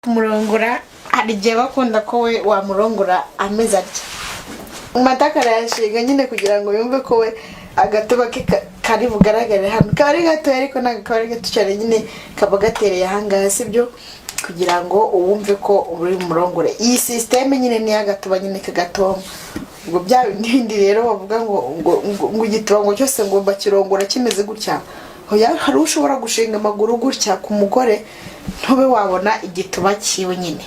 kumurongora hari igihe bakunda ko we wamurongora ameze atya amataka arayashinga nyine kugira ngo yumve ko we agatuba ke kari bugaragare hano kari gato ariko nagakaba gato cyane nyine kaba gatereye ahangaha sibyo kugira ngo uwumve ko uri murongore iyi system nyine ni agatuba nyine kagatoma ubwo bya bindi rero bavuga ngo igituba ngo cyose ngo bakirongora kimeze gutya hoya hari ushobora gushinga amaguru gutya ku mugore ntube wabona igituba kiwe nyine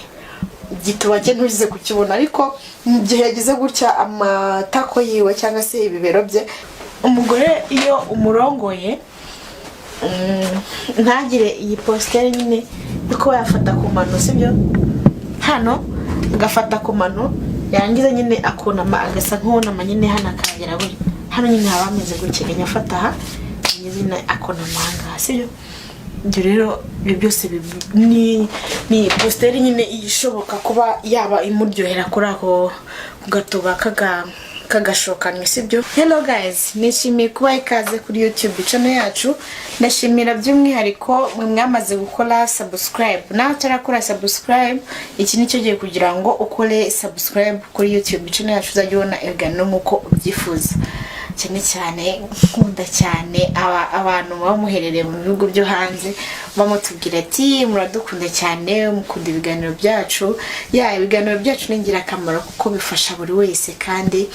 igituba cye ntuzize kukibona ariko mu gihe yagize gutya amatako yiwe cyangwa se ibibero bye umugore iyo umurongoye ntagire iyi postere nyine uko yafata ku mano sibyo hano agafata ku mano yangiza nyine akunama agasa nk'unama nyine hano akagera buri hano nyine haba ameze gukegenya afata aha nyine akunama hanga sibyo ibyo rero byose ni postere nyine ishoboka kuba yaba imuryohera kuri ako gatuba kagashokanywe sibyo. Hello guys, nishimiye kuba ikaze kuri YouTube channel yacu. Ndashimira by'umwihariko mwe mwamaze gukora subscribe. Naho tarakora subscribe, iki nicyo giye kugira ngo ukore subscribe kuri YouTube channel yacu uzajya ubona ibiganiro nkuko ubyifuza. Cyane cyane nkunda cyane abantu bamuherereye mu bihugu byo hanze bamutubwira ati muradukunda cyane mukunda ibiganiro byacu ibiganiro byacu ni ingirakamaro kuko bifasha buri wese kandi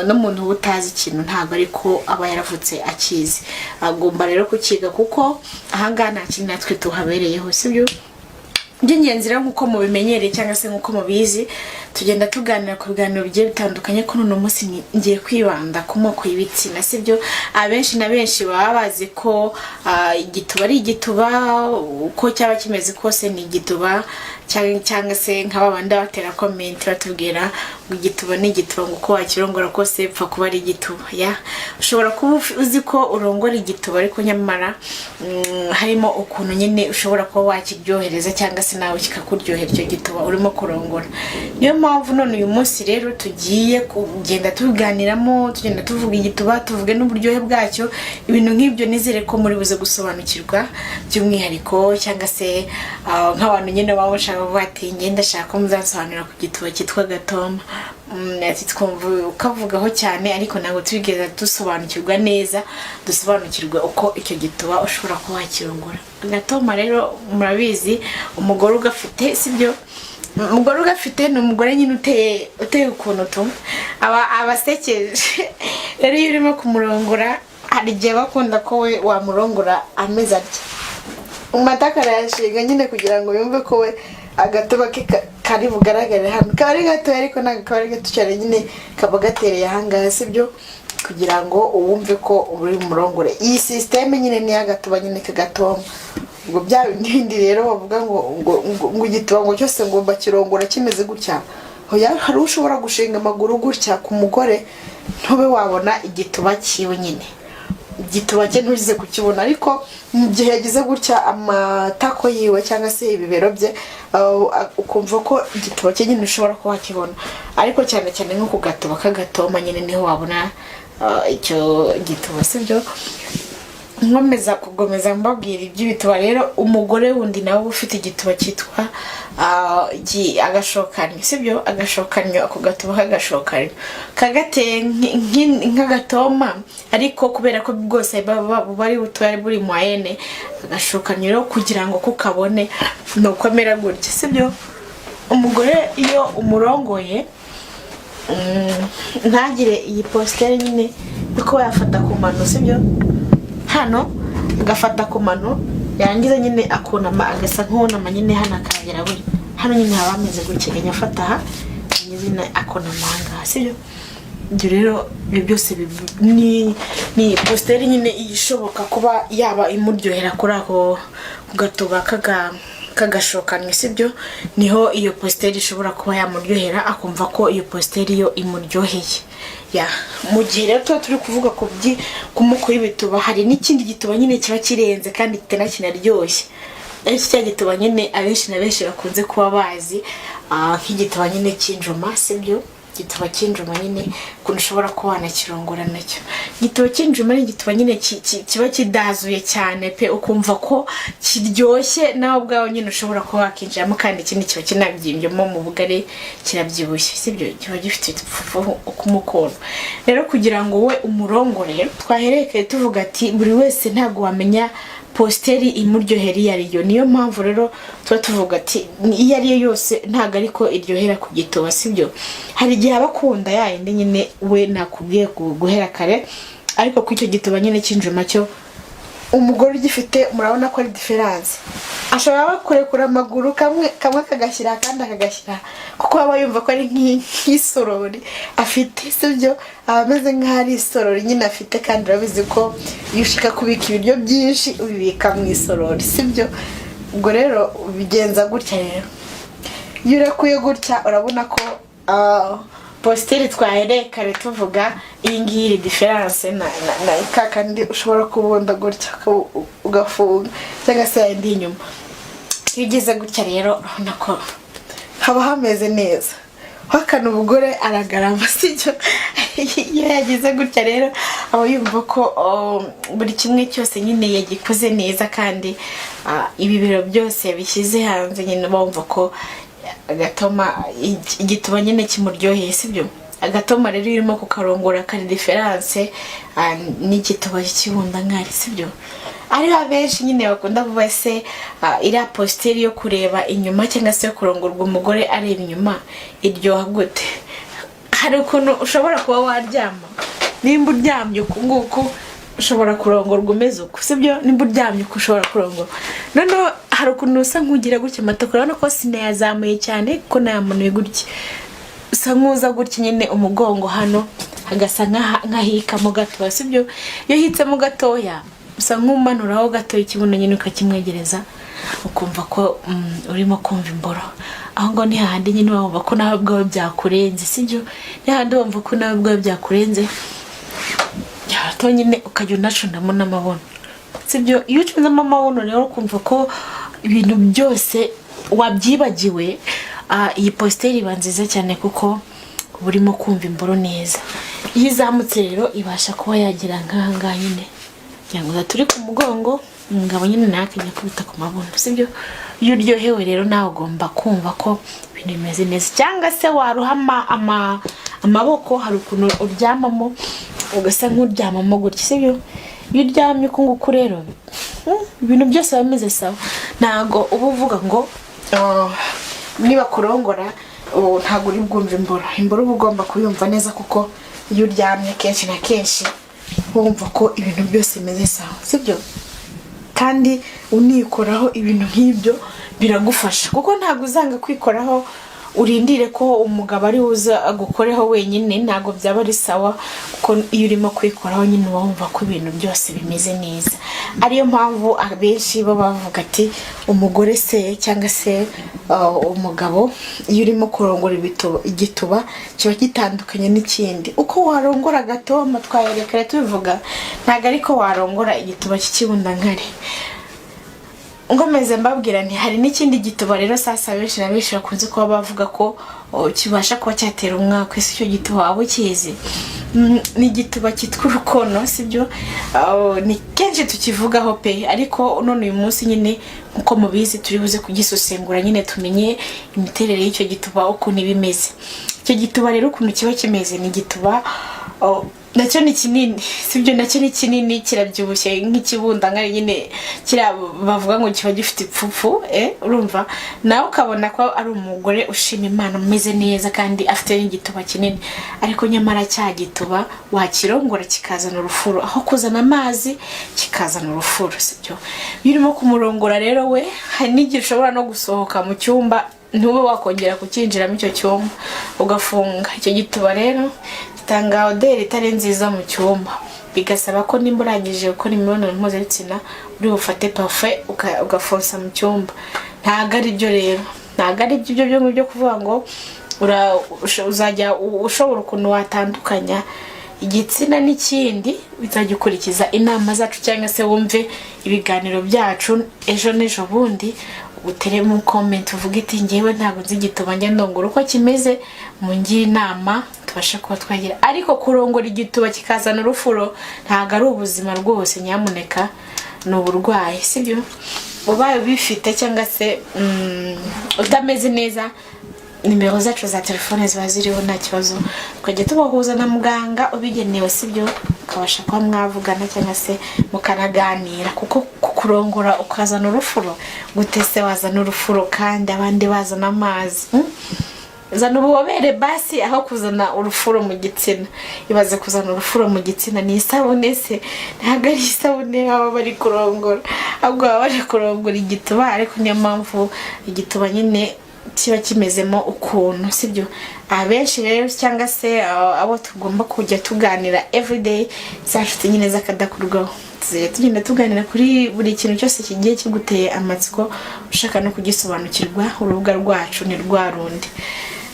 no muntu utazi ikintu ntago ariko aba yaravutse akizi agomba rero kukiga kuko ahangaha nta kintu natwe tuhabereyeho sibyo by'ingenzi rero nkuko mubimenyereye cyangwa se nkuko mubizi tugenda tuganira ku biganiro bigiye bitandukanye ko none umunsi ngiye kwibanda ku moko y'ibitsina sibyo abenshi na benshi baba bazi ko igituba ari igituba uko cyaba kimeze kose ni igituba cyangwa se nk'ababandi batera comment batubwira ngo igituba ni igituba ngo uko wakirongora kose pfa kuba ari igituba ushobora kuba uzi ko urongora igituba ariko nyamara harimo ukuntu nyine ushobora kuba wakiryohereza cyangwa se nawe kikakuryohera icyo gituba urimo kurongora. Niyo mpamvu none uyu munsi rero tugiye kugenda tuganiramo tugenda tuvuga igituba tuvuge n'uburyohe bwacyo ibintu nk'ibyo nizere ko muri buze gusobanukirwa by'umwihariko cyangwa se nk'abantu nyine baba bashaka bati ngenda shaka muzasobanura ku gituba cyitwa gatoma ati twumva ukavugaho cyane ariko ntabwo tubigeza dusobanukirwa neza dusobanukirwa uko icyo gituba ushobora kuba wakirongora. Gatoma rero murabizi umugore ugafite sibyo umugore ugafite ni umugore nyine uteye ukuntu tumwe abasekeje rero iyo urimo kumurongora hari igihe bakunda ko we wamurongora ameze atya amataka arayashinga nyine kugira ngo yumve ko we agatuba ke kari bugaragare hano kari gato ariko nagakaba gato cyane nyine kaba gatereye ahangaha sibyo kugira ngo uwumve ko uri murongore iyi system nyine ni agatuba nyine kagatoma ubwo bya bindi rero bavuga ngo igituba ngo cyose ngo bakirongora kimeze gutya hoya hari ushobora gushinga amaguru gutya ku mugore ntube wabona igituba kiwe nyine igituba cye ntuzize kukibona ariko mu gihe yagize gutya amatako yiwe cyangwa se ibibero bye ukumva ko igituba cye nyine ushobora kuba wakibona ariko cyane cyane nko ku gatuba kagatoma nyine niho wabona icyo gituba sibyo. Nkomeza kugomeza mbabwira iby'ibituba rero umugore wundi nawe ufite igituba cyitwa agashokanye sibyo agashokanye ako gatuba kagashokanye kagateye nk'agatoma ariko kubera ko bwose bari butware buri moyenne agashokanye rero kugira ngo kukabone no kwemera gutya sibyo umugore iyo umurongoye ntagire iyi postere nyine uko yafata ku mano sibyo hano agafata ku mano yangiza nyine akunama agasa nk'unama nyine hano akagera buri hano nyine haba ameze gukegenya afata aha nyine akunama hanga sibyo ibyo rero byose ni postere nyine ishoboka kuba yaba imuryohera kuri ako gatuba kagashokanywe sibyo niho iyo postere ishobora kuba yamuryohera akumva ko iyo postere yo imuryoheye mu gihe rero turi kuvuga ku moko y'ibituba hari n'ikindi gituba nyine kiba kirenze kandi kinaryoshye ariko cya gituba nyine abenshi na benshi bakunze kuba bazi nk'igituba nyine cy'injuma sibyo igituba cy'injuma nyine kuntu ushobora kubana kirongora nacyo. Igituba cy'injuma ni igituba nyine kiba kidazuye cyane pe, ukumva ko kiryoshye nawe ubwawe nyine ushobora kuba wakinjiramo, kandi ikindi kiba kinabyimbyemo mu bugari kirabyibushye, sibyo? Kiba gifite ipfufu ukumukono. Rero kugira ngo we umurongore twahereye tuvuga ati buri wese ntago wamenya posteri imuryohera iyo ariyo. Niyo mpamvu rero tuba tuvuga ati iyo ariyo yose ntago ariko iryohera ku gituba, sibyo? Hari igihe abakunda yayindi nyine we nakubwiye guhera kare, ariko ku icyo gituba nyine cy'injuma cyo umugore ugifite murabona ko ari difference. Ashobora kurekura amaguru kamwe kagashyira kandi akagashyira, kuko aba yumva ko ari nk'isorori afite, sibyo? Ameze nk'ari isorori nyine afite, kandi urabizi ko iyo ushaka kubika ibiryo byinshi ubibika mu isorori, sibyo? Ubwo rero ubigenza gutya. Rero iyo urekuye gutya urabona ko posteri twahereye kare tuvuga iyi ngiyi difference na kandi ushobora kubunda gutya ugafunga cyangwa se yindi inyuma. Iyo ugeze gutya rero urabona ko haba hameze neza, hakana umugore aragarama, sibyo? Iyo yagize gutya rero aba yumva ko buri kimwe cyose nyine yagikoze neza, kandi ibi biro byose bishyize hanze nyine bumva ko agatoma igituba nyine kimuryoheye, sibyo? Agatoma rero irimo kukarongora kari difference n'igituba cy'ibunda nkari, sibyo? Ari abenshi nyine bakunda kuvuga se iriya posteri yo kureba inyuma cyangwa se yo kurongorwa umugore areba inyuma iryoha gute. Hari ukuntu ushobora kuba waryama, nimba uryamye uku nguku ushobora kurongorwa umeze uko, sibyo? Nimba uryamye uko ushobora kurongorwa. Noneho hari ukuntu usa nk'ugira gutya amatako, urabona ko sinayazamuye cyane ko nayamanuye gutya, usa nk'uza gutya nyine umugongo hano hagasa nk'ahikamo gatoya, sibyo? Iyo hitsemo gatoya usa nk'umanuraho gatoya ikibuno nyine ukakimwegereza, ukumva ko urimo kumva imboro. Aho ngo ni hahandi nyine wumva ko nawe bwawe byakurenze, sibyo? Ni hahandi wumva ko nawe bwawe byakurenze, to nyine ukajya unacundamo n'amabono, sibyo? Iyo ucunzamo amabono rero ukumva ko ibintu byose wabyibagiwe, iyi posteri iba nziza cyane kuko burimo kumva imboro neza. Iyo izamutse rero ibasha kuba yagira nk'ahangaha nyine cyangwa turi ku mugongo, umugabo nyine nawe akajya kubita ku mabono, sibyo? Iyo uryohewe rero nawe ugomba kumva ko ibintu bimeze neza. Cyangwa se waruhama amaboko, hari ukuntu uryamamo ugasa nk'uryamamo gutya, sibyo? Iyo uryamye uko nguko rero ibintu byose biba bimeze sawa. Ntago uba uvuga ngo niba kurongora ntago uri bwumva imboro uba ugomba kuyumva neza, kuko iyo uryamye kenshi na kenshi wumva ko ibintu byose bimeze sawa, sibyo? Kandi unikoraho ibintu nk'ibyo biragufasha, kuko ntago uzanga kwikoraho urindire ko umugabo ari uza agukoreho wenyine, ntago byaba ari sawa, kuko iyo urimo kwikoraho nyine wumva ko ibintu byose bimeze neza. Ariyo mpamvu abenshi baba bavuga ati umugore se cyangwa se umugabo iyo urimo kurongora igituba kiba gitandukanye n'ikindi. Uko warongora agatoma twayerekare tubivuga, ntago ariko warongora igituba cy'ikibunda nkari. Ngomeze mbabwira nti hari n'ikindi gituba rero sasa benshi na benshi bakunze kuba bavuga ko kibasha kuba cyatera umwaka. Ese icyo gituba waba ukizi? Ni igituba cyitwa urukono, sibyo? Ni kenshi tukivugaho pe, ariko none uyu munsi nyine nkuko mubizi turi buze kugisosengura nyine tumenye imiterere y'icyo gituba ukuntu bimeze. Icyo gituba rero ukuntu kiba kimeze, ni igituba nacyo ni kinini, sibyo? Nacyo ni kinini, kirabyibushye nk'ikibunda nkari nyine, bavuga ngo kiba gifite ipfufu, urumva? Nawe ukabona ko ari umugore ushima Imana umeze neza kandi afite n'igituba kinini, ariko nyamara cya gituba wakirongora kikazana urufuro, aho kuzana amazi kikazana urufuro, sibyo? Iyo urimo kumurongora rero we hari n'igihe ushobora no gusohoka mu cyumba ntube wakongera kukinjiramo icyo cyumba ugafunga. Icyo gituba rero tanga oderi itari nziza mu cyumba, bigasaba ko nimba urangije gukora imibonano mpuzabitsina uri bufate parfait ugafonsa mu cyumba. Ntago ari byo rero, ntago ari byo kuvuga ngo uzajya ushobora ukuntu watandukanya igitsina n'ikindi. Bizajya ukurikiza inama zacu cyangwa se wumve ibiganiro byacu ejo n'ejo bundi, utere mu comment uvuga iti ngewe ntabwo nzi igituba njya ndongora uko kimeze mu ngira inama tubashe kuba twagira. Ariko kurongora igituba kikazana urufuro ntabwo ari ubuzima rwose, nyamuneka ni uburwayi, sibyo? Ubaye bifite cyangwa se utameze neza, nimero zacu za telefone ziba ziriho nta kibazo, ukajya tubahuza na muganga ubigenewe, sibyo? Ukabasha kuba mwavugana cyangwa se mukanaganira, kuko kurongora ukazana urufuro gutese wazana urufuro kandi abandi bazana amazi. Zana ububobere basi aho kuzana urufuro mu gitsina. Ibaze kuzana urufuro mu gitsina ni isabune se? Ntabwo ari isabune baba bari kurongora, ahubwo baba bari kurongora igituba. Ariko niyo mpamvu igituba nyine kiba kimezemo ukuntu, sibyo? Abenshi rero cyangwa se abo tugomba kujya tuganira everyday zashuti nyine zakadakurwaho, tugenda tuganira kuri buri kintu cyose kigiye kiguteye amatsiko ushaka no kugisobanukirwa. Urubuga rwacu ni rwa rundi,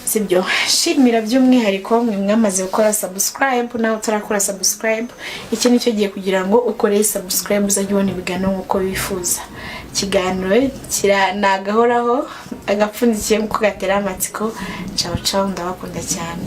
sibyo? Shimira by'umwihariko mwe mwamaze gukora subscribe, nawe utarakora subscribe, iki nicyo giye kugira ngo ukore subscribe uzajye ubona ibiganiro nk'uko wifuza. Ikiganiro kiranagahoraho agapfundikiye muko gatera amatsiko. Ciao ciao, ndabakunda cyane.